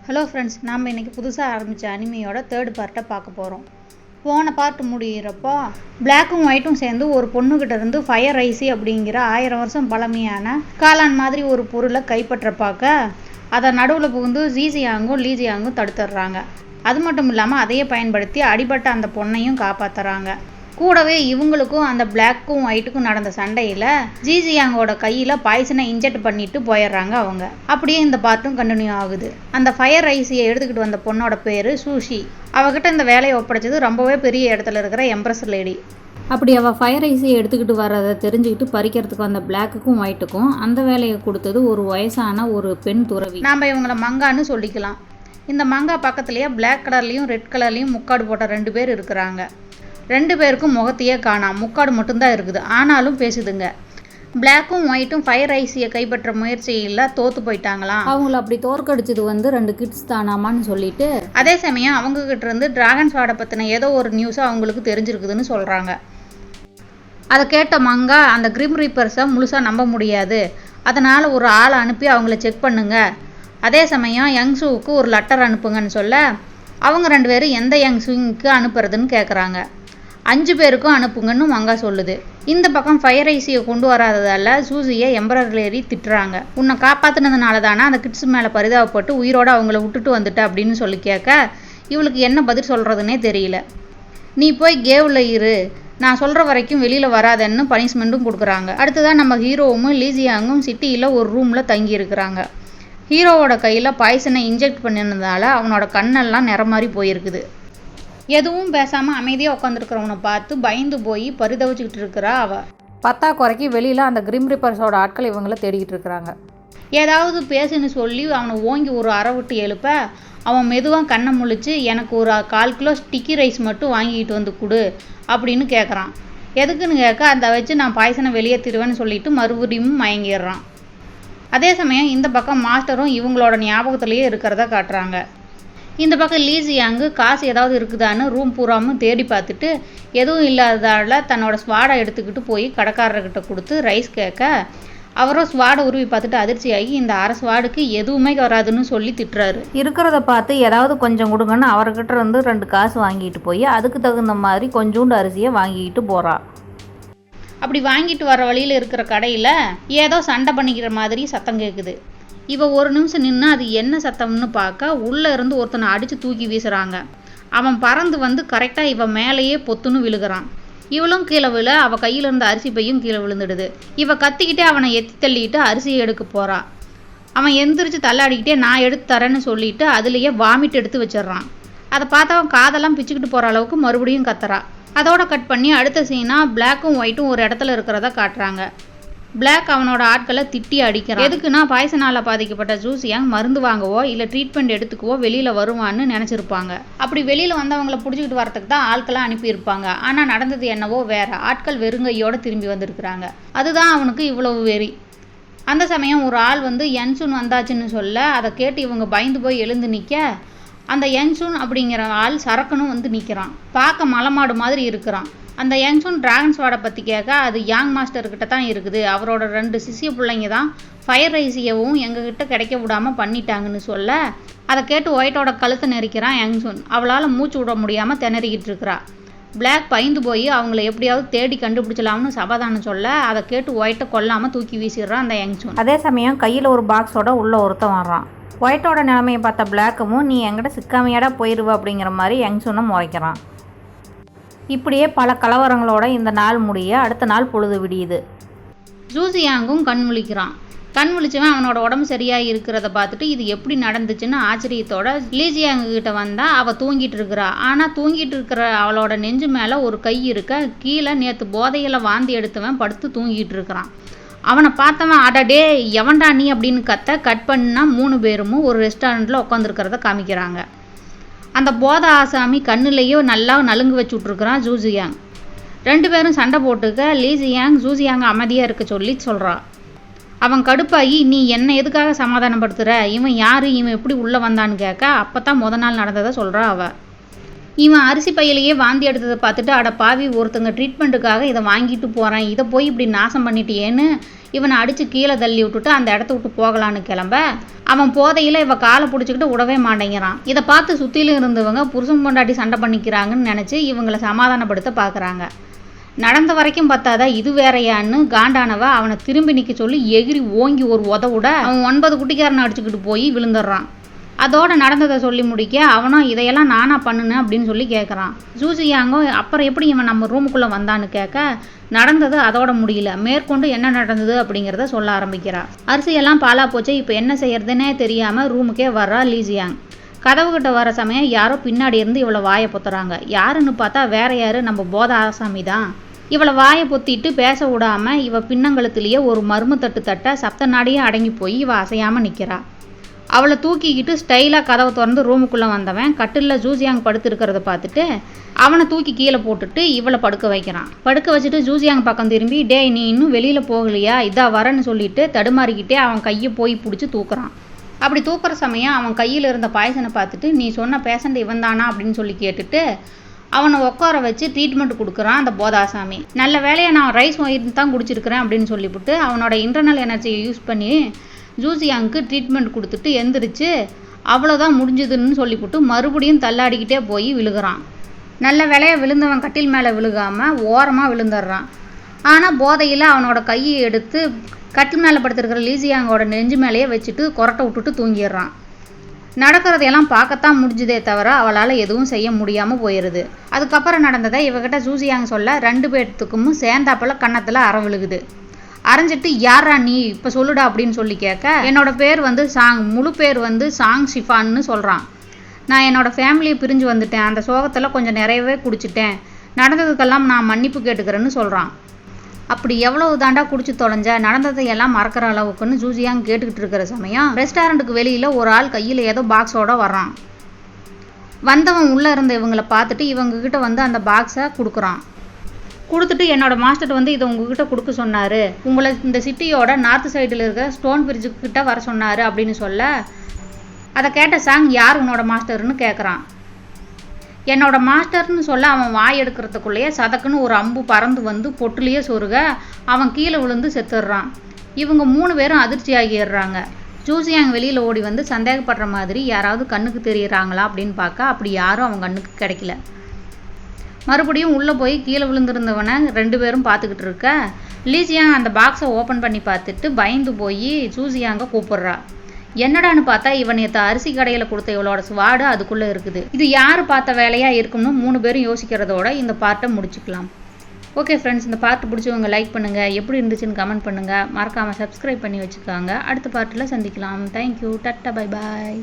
Hello friends, நாம் இன்றைக்கி புதுசாக ஆரம்பித்த அனிமையோட தேர்ட் பார்ட்டை பார்க்க போகிறோம். போன பார்ட் முடிகிறப்போ பிளாக்கும் ஒயிட்டும் சேர்ந்து ஒரு பொண்ணுக்கிட்ட இருந்து ஃபயர் ஐசி அப்படிங்கிற 1000 வருஷம் பழமையான காளான் மாதிரி ஒரு பொருளை கைப்பற்ற பார்க்க அதை நடுவில் புகுந்து ஜீசியாங்கும் லீஜியாங்கும் தடுத்துடுறாங்க. அது மட்டும் இல்லாமல் அதையே பயன்படுத்தி அடிபட்ட அந்த பொண்ணையும் காப்பாற்றுறாங்க. கூடவே இவங்களுக்கும் அந்த பிளாக்கும் ஒயிட்டுக்கும் நடந்த சண்டையில் ஜீசியாங்கோட கையில் பாய்சனை இன்ஜெக்ட் பண்ணிட்டு போயிடுறாங்க அவங்க. அப்படியே இந்த பார்ட்டும் கண்டினியூ ஆகுது. அந்த ஃபயர் ஐசியை எடுத்துக்கிட்டு வந்த பொண்ணோட பேர் சூஷி. அவகிட்ட இந்த வேலையை ஒப்படைச்சது ரொம்பவே பெரிய இடத்துல இருக்கிற எம்ப்ரஸ் லேடி. அப்படி அவள் ஃபயர் ஐசியை எடுத்துக்கிட்டு வர்றதை தெரிஞ்சுக்கிட்டு பறிக்கிறதுக்கு அந்த பிளாக்குக்கும் ஒயிட்டுக்கும் அந்த வேலையை கொடுத்தது ஒரு வயசான ஒரு பெண் துறவி. நாம் இவங்களை மங்கான்னு சொல்லிக்கலாம். இந்த மங்கா பக்கத்துலேயே பிளாக் கலர்லேயும் ரெட் கலர்லேயும் முக்காடு போட்ட 2 பேர் இருக்கிறாங்க. 2 பேருக்கும் முகத்தையே காணாம், முக்காடு மட்டும்தான் இருக்குது. ஆனாலும் பேசுதுங்க. பிளாக்கும் ஒயிட்டும் ஃபயர் ஐசியை கைப்பற்ற முயற்சியில் தோற்று போயிட்டாங்களாம். அவங்கள அப்படி தோற்கடிச்சது 2 கிட்ஸ் தானாமான்னு சொல்லிட்டு அதே சமயம் அவங்கக்கிட்ட இருந்து டிராகன் ஸ்வாடை பற்றின ஏதோ ஒரு நியூஸை அவங்களுக்கு தெரிஞ்சிருக்குதுன்னு சொல்கிறாங்க. அதை கேட்ட மங்கா அந்த கிரிம் ரீப்பர்ஸை முழுசாக நம்ப முடியாது, அதனால் ஒரு ஆளை அனுப்பி அவங்கள செக் பண்ணுங்க. அதே சமயம் யங்ஸுவுக்கு ஒரு லெட்டர் அனுப்புங்கன்னு சொல்ல அவங்க 2 பேரும் எந்த யங்ஸுக்கு அனுப்புறதுன்னு கேட்குறாங்க. 5 பேருக்கும் அனுப்புங்கன்னு மங்கா சொல்லுது. இந்த பக்கம் ஃபயர் ஐசியை கொண்டு வராததால் சூசியை எம்பரர் லேடி திட்டுறாங்க. உன்னை காப்பாற்றினதுனால தானே அந்த கிட்ஸ் மேலே பரிதாபப்பட்டு உயிரோடு அவங்கள விட்டுட்டு வந்துட்ட அப்படின்னு சொல்லி கேட்க இவளுக்கு என்ன பதில் சொல்கிறதுனே தெரியல. நீ போய் கேவில் இரு, நான் சொல்கிற வரைக்கும் வெளியில் வராதன்னு பனிஷ்மெண்ட்டும் கொடுக்குறாங்க. அடுத்ததான் நம்ம ஹீரோவும் லீஜியாங்கும் சிட்டியில் ஒரு ரூமில் தங்கி இருக்கிறாங்க. ஹீரோவோட கையில் பாய்சனை இன்ஜெக்ட் பண்ணினதால அவனோட கண்ணெல்லாம் நிறமாறி போயிருக்குது. எதுவும் பேசாமல் அமைதியாக உட்காந்துருக்கிறவனை பார்த்து பயந்து போய் பரிதவிச்சுக்கிட்டு இருக்கிறா அவள். பத்தாக்குறைக்கு வெளியில் அந்த கிரிம் ரிப்பர்ஸோட ஆட்கள் இவங்கள தேடிக்கிட்டு இருக்கிறாங்க. ஏதாவது பேசுன்னு சொல்லி அவனை ஓங்கி ஒரு அறை விட்டு எழுப்ப அவன் மெதுவாக கண்ணை முழிச்சு எனக்கு ஒரு 1/4 கிலோ ஸ்டிக்கி ரைஸ் மட்டும் வாங்கிக்கிட்டு வந்து கொடு அப்படின்னு கேட்குறான். எதுக்குன்னு கேட்க அதை வச்சு நான் பாய்சனை வெளியேற்றிடுவேன்னு சொல்லிட்டு மறுபடியும் மயங்கிடுறான். அதே சமயம் இந்த பக்கம் மாஸ்டரும் இவங்களோட ஞாபகத்திலேயே இருக்கிறத காட்டுறாங்க. இந்த பக்கம் லீஜியாங்கு காசு ஏதாவது இருக்குதான்னு ரூம் பூராமல் தேடி பார்த்துட்டு எதுவும் இல்லாததால் தன்னோட ஸ்வாடை எடுத்துக்கிட்டு போய் கடைக்காரர்கிட்ட கொடுத்து ரைஸ் கேட்க அவரும் ஸ்வாடை உருவி பார்த்துட்டு அதிர்ச்சியாகி இந்த அரை ஸ்வாடுக்கு எதுவுமே வராதுன்னு சொல்லி திட்டுறாரு. இருக்கிறத பார்த்து ஏதாவது கொஞ்சம் கொடுங்கன்னு அவர்கிட்ட இருந்து 2 காசு வாங்கிட்டு போய் அதுக்கு தகுந்த மாதிரி கொஞ்சோண்டு அரிசியை வாங்கிக்கிட்டு போகிறா. அப்படி வாங்கிட்டு வர வழியில் இருக்கிற கடையில் ஏதோ சண்டை பண்ணிக்கிற மாதிரி சத்தம் கேட்குது. இவ ஒரு நிமிஷம் நின்று அது என்ன சத்தம்னு பார்க்க உள்ளே இருந்து ஒருத்தனை அடித்து தூக்கி வீசுகிறாங்க. அவன் பறந்து வந்து கரெக்டாக இவ மேலேயே பொத்துன்னு விழுகிறான். இவளும் கீழே விழ அவள் கையில் இருந்த அரிசி பையும் கீழே விழுந்துடுது. இவ கத்திக்கிட்டே அவனை எத்தி தள்ளிட்டு அரிசியை எடுக்க போகிறா. அவன் எந்திரிச்சு தள்ளாடிக்கிட்டே நான் எடுத்து தரேன்னு சொல்லிட்டு அதுலேயே வாமிட் எடுத்து வச்சிட்றான். அதை பார்த்தவன் காதெல்லாம் பிச்சுக்கிட்டு போகிற அளவுக்கு மறுபடியும் கத்துறா. அதோட கட் பண்ணி அடுத்த சீனாக பிளாக்கும் ஒயிட்டும் ஒரு இடத்துல இருக்கிறத காட்டுறாங்க. பிளாக் அவனோட ஆட்களை திட்டி அடிக்கிறான். எதுக்குன்னா பாய்சனால் பாதிக்கப்பட்ட ஜூசியாங் மருந்து வாங்கவோ இல்லை ட்ரீட்மெண்ட் எடுத்துக்கவோ வெளியில் வருவான்னு நினச்சிருப்பாங்க. அப்படி வெளியில் வந்தவங்களை பிடிச்சிக்கிட்டு வரத்துக்கு தான் ஆட்களாக அனுப்பியிருப்பாங்க. ஆனால் நடந்தது என்னவோ வேற, ஆட்கள் வெறுங்கையோடு திரும்பி வந்திருக்கிறாங்க. அதுதான் அவனுக்கு இவ்வளவு வெறி. அந்த சமயம் ஒரு ஆள் வந்து யன்சூன் வந்தாச்சுன்னு சொல்ல அதை கேட்டு இவங்க பயந்து போய் எழுந்து நிற்க அந்த யன்சூன் அப்படிங்கிற ஆள் சரக்குன்னு வந்து நிற்கிறான். பார்க்க மலைமாடு மாதிரி இருக்கிறான். அந்த யங்சூன் டிராகன் ஸ்வாடை பற்றி கேட்க அது யாங் மாஸ்டர்கிட்ட தான் இருக்குது. அவரோட 2 சிசிய பிள்ளைங்க தான் ஃபயர் ஐசியவும் எங்ககிட்ட கிடைக்க விடாமல் பண்ணிட்டாங்கன்னு சொல்ல அதை கேட்டு ஒயிட்டோட கழுத்தை நெரிக்கிறான் யங்சூன். அவளால் மூச்சு விட முடியாமல் திணறிக்கிட்டு இருக்கிறா. பிளாக் பயந்து போய் அவங்கள எப்படியாவது தேடி கண்டுபிடிச்சலாம்னு சமாதானம் சொல்ல அதை கேட்டு ஒயிட்டை கொல்லாமல் தூக்கி வீசிடுறான் அந்த யங்சூன். அதே சமயம் கையில் ஒரு பாக்ஸோட உள்ள ஒருத்தன் வர்றான். ஒயிட்டோட நிலைமையை பார்த்த பிளாக்கும் நீ எங்கிட்ட சிக்காமையாடா போயிடுவ அப்படிங்கிற மாதிரி யங்சூனை முறைக்கிறான். இப்படியே பல கலவரங்களோட இந்த நாள் முடிய அடுத்த நாள் பொழுது விடியுது. ஜூசியாங்கும் கண் விழிக்கிறான். கண் விழிச்சவன் அவனோட உடம்பு சரியாக இருக்கிறத பார்த்துட்டு இது எப்படி நடந்துச்சுன்னு ஆச்சரியத்தோட லீஜியாங்கு கிட்ட வந்தா அவள் தூங்கிட்டு இருக்கிறா. ஆனால் தூங்கிட்டு இருக்கிற அவளோட நெஞ்சு மேலே ஒரு கை இருக்க கீழே நேற்று போதையில் வாந்தி எடுத்தவன் படுத்து தூங்கிட்டு இருக்கிறான். அவனை பார்த்தவன் அடடே எவன்டா நீ அப்படின்னு கட் பண்ணா 3 பேரும் ஒரு ரெஸ்டாரண்ட்டில் உட்காந்துருக்கிறத காமிக்கிறாங்க. அந்த போத ஆசாமி கண்ணுலேயோ நல்லா நலுங்கு வச்சு விட்ருக்குறான் ஜூசியாங். 2 பேரும் சண்டை போட்டுக்க லீஜியாங் ஜூசியாங்க அமைதியாக இருக்க சொல்கிறான். அவன் கடுப்பாகி நீ என்னை எதுக்காக சமாதானப்படுத்துகிற, இவன் யார், இவன் எப்படி உள்ளே வந்தான்னு கேட்க அப்போ தான் நாள் நடந்ததை சொல்கிறா அவள். இவன் அரிசி பையிலேயே வாந்தி எடுத்ததை பார்த்துட்டு அட பாவி ஒருத்தங்க ட்ரீட்மெண்ட்டுக்காக இதை வாங்கிட்டு போகிறேன், இதை போய் இப்படி நாசம் பண்ணிட்டியேன்னு இவனை அடித்து கீழே தள்ளி விட்டுட்டு அந்த இடத்த விட்டு போகலான்னு கிளம்ப அவன் போதையில் இவ காலை பிடிச்சிக்கிட்டு விடவே மாட்டேங்கிறான். இதை பார்த்து சுற்றிலும் இருந்தவங்க புருஷன் பொண்டாட்டி சண்டை பண்ணிக்கிறாங்கன்னு நினச்சி இவங்களை சமாதானப்படுத்த பார்க்குறாங்க. நடந்த வரைக்கும் பார்த்தாதா இது வேறையான்னு காண்டானவ அவனை திரும்பி நிற்க சொல்லி எகிரி ஓங்கி ஒரு உதவுட அவன் 9 குட்டிக்காரனை அடிச்சுக்கிட்டு போய் விழுந்துடுறான். அதோட நடந்ததை சொல்லி முடிக்க அவனும் இதையெல்லாம் நானா பண்ணுனேன் அப்படின்னு சொல்லி கேட்குறான். ஜூசியாங்கோ அப்புறம் எப்படி இவன் நம்ம ரூமுக்குள்ளே வந்தான்னு கேட்க நடந்தது அதோட முடியல, மேற்கொண்டு என்ன நடந்தது அப்படிங்கிறத சொல்ல ஆரம்பிக்கிறா. அரிசியெல்லாம் பாலா போச்சு, இப்போ என்ன செய்யறதுன்னே தெரியாமல் ரூமுக்கே வர்றா லீசியாங். கதவுகிட்ட வர சமயம் யாரோ பின்னாடி இருந்து இவளை வாயை பொத்துறாங்க. யாருன்னு பார்த்தா வேற யாரு, நம்ம போத ஆசாமி தான். இவளை வாயை பொத்திட்டு பேச விடாம இவ பின்னங்கழுத்துலேயே ஒரு மர்ம தட்ட சப்த நாடியே அடங்கி போய் இவ அசையாமல் நிற்கிறா. அவளை தூக்கிக்கிட்டு ஸ்டைலாக கதவை திறந்து ரூமுக்குள்ளே வந்தவன் கட்டிலில் ஜூசியாங் படுத்துருக்கிறத பார்த்துட்டு அவனை தூக்கி கீழே போட்டுட்டு இவளை படுக்க வைக்கிறான். படுக்க வச்சுட்டு ஜூசியாங் பக்கம் திரும்பி டேய் நீ இன்னும் வெளியில் போகலையா, இதா வரேன்னு சொல்லிட்டு தடுமாறிக்கிட்டே அவன் கையை போய் பிடிச்சி தூக்குறான். அப்படி தூக்குற சமயம் அவன் கையில் இருந்த பாய்சனை பார்த்துட்டு நீ சொன்ன பேஷண்ட் இவன் தானா அப்படின்னு சொல்லி கேட்டுட்டு அவனை உட்கார வச்சு ட்ரீட்மெண்ட் கொடுக்குறான் அந்த போதாசாமி. நல்ல வேலையை நான் ரைஸ் ஒயின் தான் குடிச்சிருக்கிறேன் அப்படின்னு சொல்லிவிட்டு அவனோட இன்டர்னல் எனர்ஜியை யூஸ் பண்ணி ஜூசியாங்க்கு ட்ரீட்மெண்ட் கொடுத்துட்டு எந்திரிச்சு அவ்வளோதான் முடிஞ்சதுன்னு சொல்லிவிட்டு மறுபடியும் தள்ளாடிக்கிட்டே போய் விழுகிறான். நல்ல வேலையை விழுந்தவன் கட்டில் மேலே விழுகாமல் ஓரமாக விழுந்துடுறான். ஆனால் போதையில் அவனோட கையை எடுத்து கட்டில் மேலே படுத்துருக்கிற லீசியாங்கோட நெஞ்சு மேலேயே வச்சுட்டு கொரட்டை விட்டுட்டு தூங்கிடுறான். நடக்கிறதையெல்லாம் பார்க்கத்தான் முடிஞ்சதே தவிர அவளால் எதுவும் செய்ய முடியாமல் போயிடுது. அதுக்கப்புறம் நடந்ததை இவகிட்ட ஜூசியாங் சொல்ல 2 பேர்த்துக்கும் சேர்ந்தாப்பில் கன்னத்தில் அற விழுகுது. அரைஞ்சிட்டு யாரா நீ இப்போ சொல்லுடா அப்படின்னு சொல்லி கேட்க என்னோட பேர் வந்து சாங், முழு பேர் வந்து சாங் ஷிஃபான்னு சொல்கிறான். நான் என்னோட ஃபேமிலியை பிரிஞ்சு வந்துட்டேன், அந்த சோகத்தில் கொஞ்சம் நிறையவே குடிச்சிட்டேன், நடந்ததுக்கெல்லாம் நான் மன்னிப்பு கேட்டுக்கிறேன்னு சொல்கிறான். அப்படி எவ்வளவு தாண்டா குடிச்சு தொலைஞ்ச, நடந்ததையெல்லாம் மறக்கிற அளவுக்குன்னு ஜூசியாங் கேட்டுக்கிட்டு இருக்கிற சமயம் ரெஸ்டாரண்ட்டுக்கு வெளியில் ஒரு ஆள் கையில் ஏதோ பாக்ஸோட வர்றான். வந்தவன் உள்ளே இருந்த இவங்களை பார்த்துட்டு இவங்ககிட்ட வந்து அந்த பாக்ஸை கொடுக்குறான். கொடுத்துட்டு என்னோட மாஸ்டர் வந்து இதை உங்ககிட்ட கொடுக்க சொன்னார், உங்களை இந்த சிட்டியோட நார்த் சைடில் இருக்கிற ஸ்டோன் பிரிட்ஜுக்கிட்ட வர சொன்னார் அப்படின்னு சொல்ல அதை கேட்ட சாங் யார் உன்னோட மாஸ்டர்னு கேட்குறான். என்னோட மாஸ்டர்னு சொல்ல அவன் வாய் எடுக்கிறதுக்குள்ளேயே சதக்குன்னு ஒரு அம்பு பறந்து வந்து பொட்டுலேயே சொருக அவன் கீழே விழுந்து செத்துடுறான். இவங்க 3 பேரும் அதிர்ச்சி ஆகிடுறாங்க. ஜூசியாங் வெளியில் ஓடி வந்து சந்தேகப்படுற மாதிரி யாராவது கண்ணுக்கு தெரியுறாங்களா அப்படின்னு பார்க்க அப்படி யாரும் அவன் கண்ணுக்கு கிடைக்கல. மறுபடியும் உள்ளே போய் கீழே விழுந்திருந்தவனை 2 பேரும் பார்த்துக்கிட்டு இருக்க லீசியாங் அந்த பாக்ஸை ஓப்பன் பண்ணி பார்த்துட்டு பயந்து போய் ஜூசியாங்க கூப்பிடுறா. என்னடான்னு பார்த்தா இவன் நேற்று அரிசி கடையில் கொடுத்த இவளோட ஸ்வாடு அதுக்குள்ளே இருக்குது. இது யார் பார்த்த வேலையாக இருக்கும்னு 3 பேரும் யோசிக்கிறதோட இந்த பார்ட்டை முடிச்சுக்கலாம். ஓகே ஃப்ரெண்ட்ஸ், இந்த பார்ட் பிடிச்சவங்க லைக் பண்ணுங்கள், எப்படி இருந்துச்சுன்னு கமெண்ட் பண்ணுங்கள், மறக்காமல் சப்ஸ்கிரைப் பண்ணி வச்சுக்கோங்க. அடுத்த பார்ட்டில் சந்திக்கலாம். Thank you, ta-ta, bye bye.